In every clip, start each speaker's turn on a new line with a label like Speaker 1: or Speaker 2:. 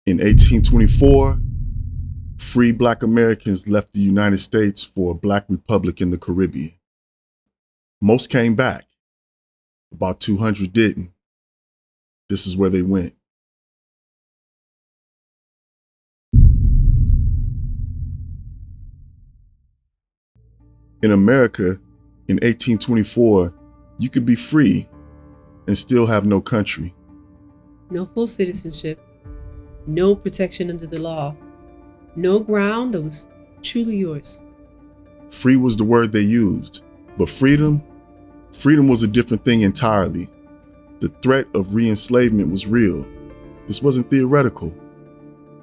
Speaker 1: In 1824, free Black Americans left the United States for a Black Republic in the Caribbean. Most came back. About 200 didn't. This is where they went. In America, in 1824, you could be free and still have no country.
Speaker 2: No full citizenship, no protection under the law, no ground that was truly yours.
Speaker 1: Free was the word they used, but freedom was a different thing entirely. The threat of re-enslavement was real. This wasn't theoretical.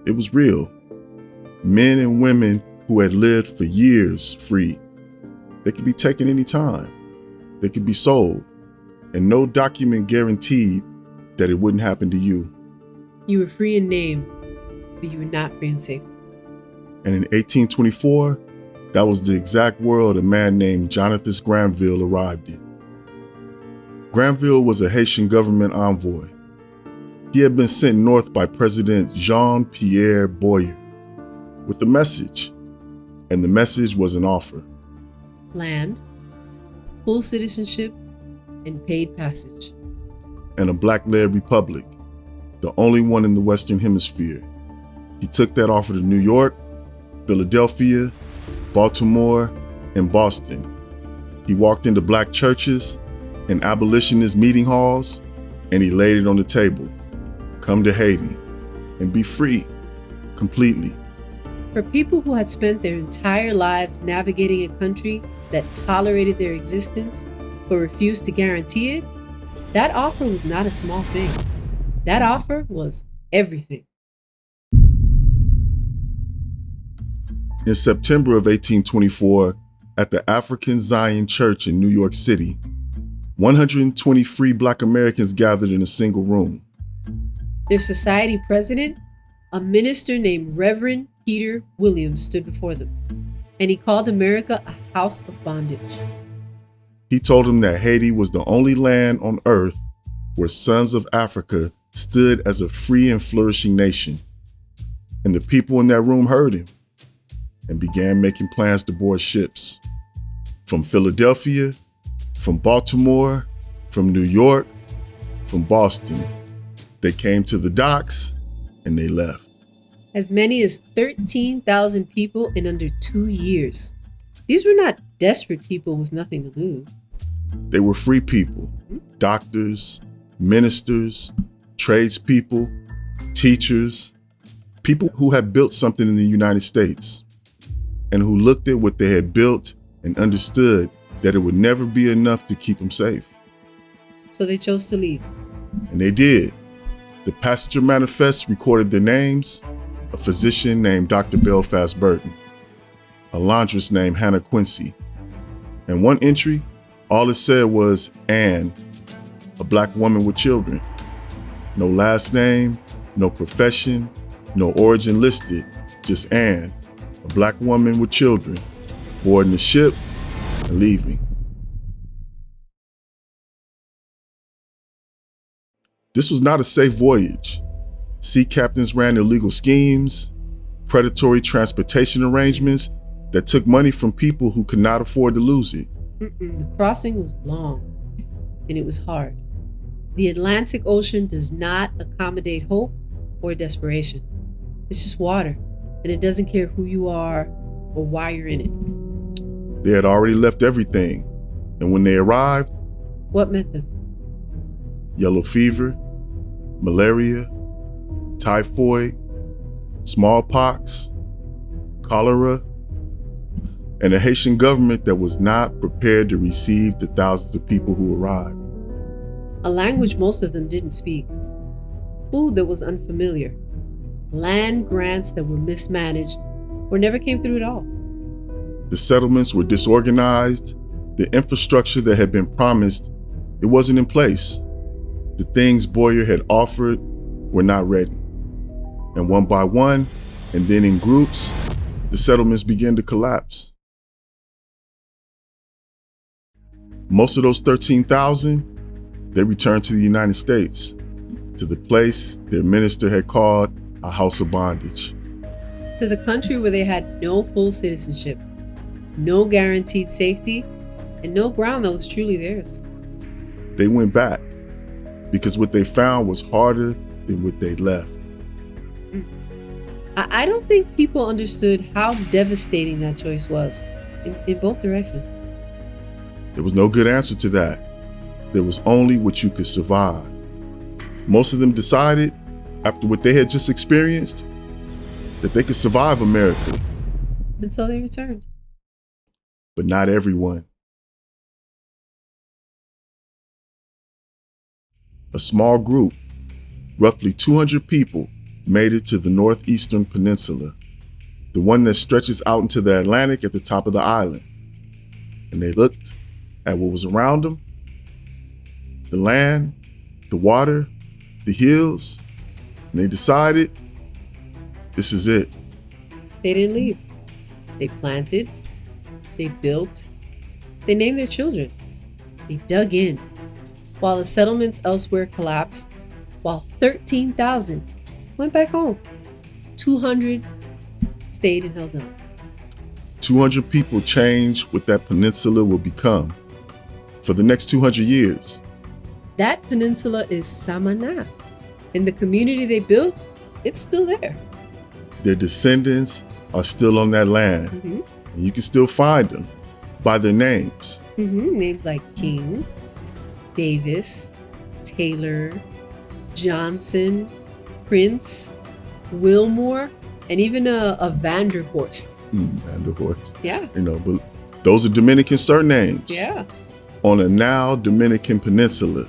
Speaker 1: It was real. Men and women who had lived for years free. They could be taken any time. They could be sold, and no document guaranteed that it wouldn't happen to you.
Speaker 2: You were free in name, but you were not free in safety.
Speaker 1: And in 1824, that was the exact world a man named Jonathan Granville arrived in. Granville was a Haitian government envoy. He had been sent north by President Jean-Pierre Boyer with a message, and the message was an offer.
Speaker 2: Land, full citizenship, and paid passage.
Speaker 1: And a Black-led republic, the only one in the Western Hemisphere. He took that offer to New York, Philadelphia, Baltimore, and Boston. He walked into Black churches and abolitionist meeting halls, and he laid it on the table. Come to Haiti and be free completely.
Speaker 2: For people who had spent their entire lives navigating a country that tolerated their existence but refused to guarantee it, that offer was not a small thing. That offer was everything.
Speaker 1: In September of 1824, at the African Zion Church in New York City, 120 free Black Americans gathered in a single room.
Speaker 2: Their society president, a minister named Reverend Peter Williams, stood before them, and he called America a house of bondage.
Speaker 1: He told them that Haiti was the only land on earth where sons of Africa stood as a free and flourishing nation. And the people in that room heard him and began making plans to board ships. From Philadelphia, from Baltimore, from New York, from Boston. They came to the docks and they left.
Speaker 2: As many as 13,000 people in under 2 years. These were not desperate people with nothing to lose.
Speaker 1: They were free people, doctors, ministers, tradespeople, teachers, people who had built something in the United States and who looked at what they had built and understood that it would never be enough to keep them safe.
Speaker 2: So they chose to leave.
Speaker 1: And they did. The passenger manifest recorded their names: a physician named Dr. Belfast Burton, a laundress named Hannah Quincy, and one entry, all it said was Anne, a Black woman with children. No last name, no profession, no origin listed, just Anne, a Black woman with children, boarding the ship and leaving. This was not a safe voyage. Sea captains ran illegal schemes, predatory transportation arrangements that took money from people who could not afford to lose it.
Speaker 2: The crossing was long, and it was hard. The Atlantic Ocean does not accommodate hope or desperation. It's just water, and it doesn't care who you are or why you're in it.
Speaker 1: They had already left everything, and when they arrived,
Speaker 2: what met them?
Speaker 1: Yellow fever, malaria, typhoid, smallpox, cholera, and a Haitian government that was not prepared to receive the thousands of people who arrived.
Speaker 2: A language most of them didn't speak. Food that was unfamiliar. Land grants that were mismanaged or never came through at all.
Speaker 1: The settlements were disorganized. The infrastructure that had been promised, it wasn't in place. The things Boyer had offered were not ready. And one by one, and then in groups, the settlements began to collapse. Most of those 13,000, they returned to the United States, to the place their minister had called a house of bondage.
Speaker 2: To the country where they had no full citizenship, no guaranteed safety, and no ground that was truly theirs.
Speaker 1: They went back because what they found was harder than what they left.
Speaker 2: I don't think people understood how devastating that choice was in both directions.
Speaker 1: There was no good answer to that. There was only what you could survive. Most of them decided, after what they had just experienced, that they could survive America.
Speaker 2: And so they returned.
Speaker 1: But not everyone. A small group, roughly 200 people, made it to the northeastern peninsula, the one that stretches out into the Atlantic at the top of the island. And they looked at what was around them, the land, the water, the hills, and they decided, this is it.
Speaker 2: They didn't leave. They planted, they built, they named their children, they dug in, while the settlements elsewhere collapsed, while 13,000 went back home. 200 stayed and held on.
Speaker 1: 200 people changed what that peninsula will become for the next 200 years.
Speaker 2: That peninsula is Samaná, and the community they built, it's still there.
Speaker 1: Their descendants are still on that land, and you can still find them by their names.
Speaker 2: Names like King, Davis, Taylor, Johnson, Prince, Wilmore, and even a Vanderhorst.
Speaker 1: Vanderhorst.
Speaker 2: Yeah.
Speaker 1: But those are Dominican surnames.
Speaker 2: Yeah.
Speaker 1: On a now Dominican peninsula,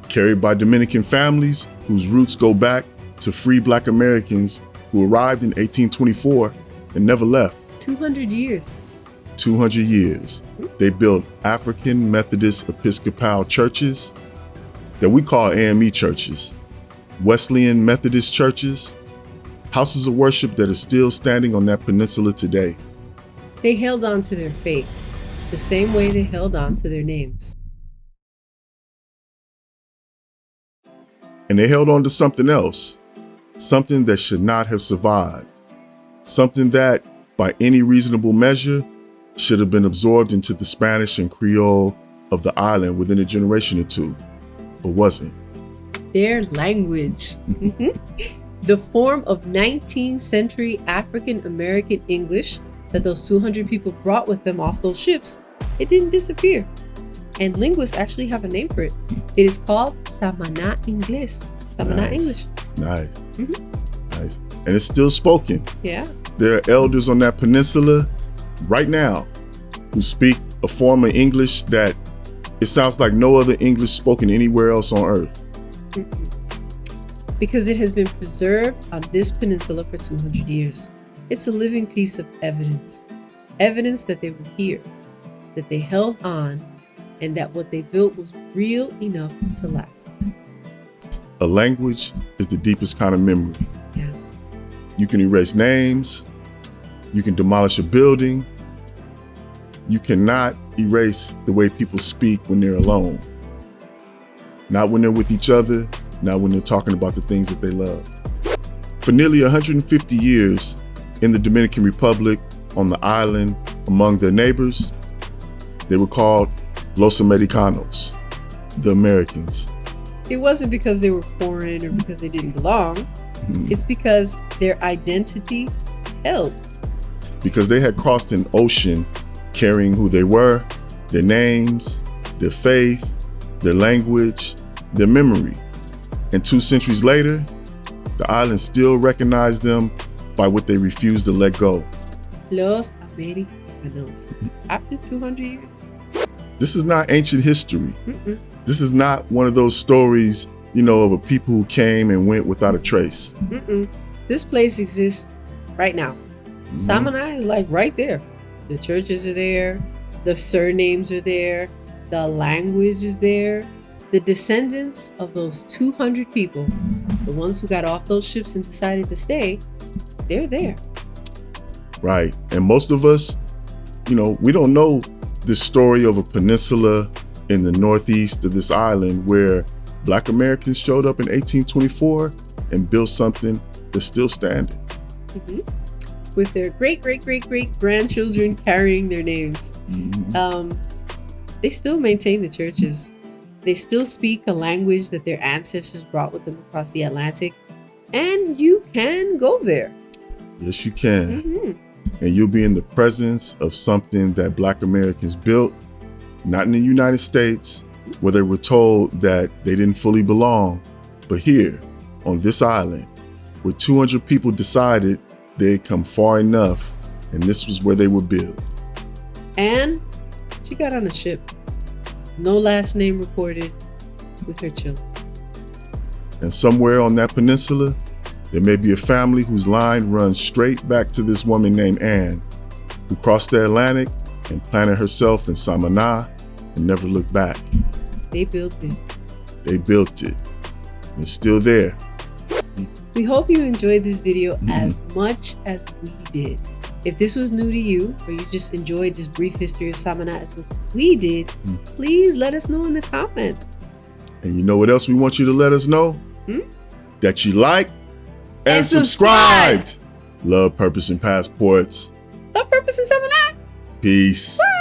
Speaker 1: carried by Dominican families whose roots go back to free Black Americans who arrived in 1824 and never left.
Speaker 2: 200 years.
Speaker 1: 200 years. They built African Methodist Episcopal churches that we call AME churches, Wesleyan Methodist churches, houses of worship that are still standing on that peninsula today.
Speaker 2: They held on to their faith the same way they held on to their names.
Speaker 1: And they held on to something else, something that should not have survived, something that, by any reasonable measure, should have been absorbed into the Spanish and Creole of the island within a generation or two, but wasn't.
Speaker 2: Their language. The form of 19th century African American English that those 200 people brought with them off those ships, it didn't disappear. And linguists actually have a name for it. It is called Samaná Inglés. Samaná English.
Speaker 1: Nice. Nice. And it's still spoken.
Speaker 2: Yeah.
Speaker 1: There are elders on that peninsula right now who speak a form of English that it sounds like no other English spoken anywhere else on earth.
Speaker 2: Because it has been preserved on this peninsula for 200 years. It's a living piece of evidence. Evidence that they were here, that they held on, and that what they built was real enough to last.
Speaker 1: A language is the deepest kind of memory.
Speaker 2: Yeah.
Speaker 1: You can erase names. You can demolish a building. You cannot erase the way people speak when they're alone. Not when they're with each other, not when they're talking about the things that they love. For nearly 150 years in the Dominican Republic, on the island, among their neighbors, they were called Los Americanos, the Americans.
Speaker 2: It wasn't because they were foreign or because they didn't belong. It's because their identity held.
Speaker 1: Because they had crossed an ocean carrying who they were, their names, their faith, their language, their memory. And 2 centuries later, the island still recognized them by what they refused to let go.
Speaker 2: Los Americanos. After 200 years.
Speaker 1: This is not ancient history. This is not one of those stories, of a people who came and went without a trace.
Speaker 2: This place exists right now. Samaná is like right there. The churches are there. The surnames are there. The language is there. The descendants of those 200 people, the ones who got off those ships and decided to stay, they're there.
Speaker 1: Right. And most of us, we don't know this story of a peninsula in the northeast of this island where Black Americans showed up in 1824 and built something they're still standing.
Speaker 2: With their great grandchildren carrying their names. They still maintain the churches. They still speak a language that their ancestors brought with them across the Atlantic. And you can go there.
Speaker 1: Yes, you can. And you'll be in the presence of something that Black Americans built, not in the United States, where they were told that they didn't fully belong, but here on this island, where 200 people decided they'd come far enough, and this was where they would build.
Speaker 2: And she got on a ship. No last name recorded, with her children.
Speaker 1: And somewhere on that peninsula, there may be a family whose line runs straight back to this woman named Anne, who crossed the Atlantic and planted herself in Samaná and never looked back.
Speaker 2: They built it.
Speaker 1: They built it. And it's still there.
Speaker 2: We hope you enjoyed this video as much as we did. If this was new to you, or you just enjoyed this brief history of Samaná as much as we did, please let us know in the comments.
Speaker 1: And you know what else we want you to let us know? That you like and subscribed. Love, Purpose, and Passports.
Speaker 2: Love, Purpose, and Samaná.
Speaker 1: Peace.
Speaker 2: Bye.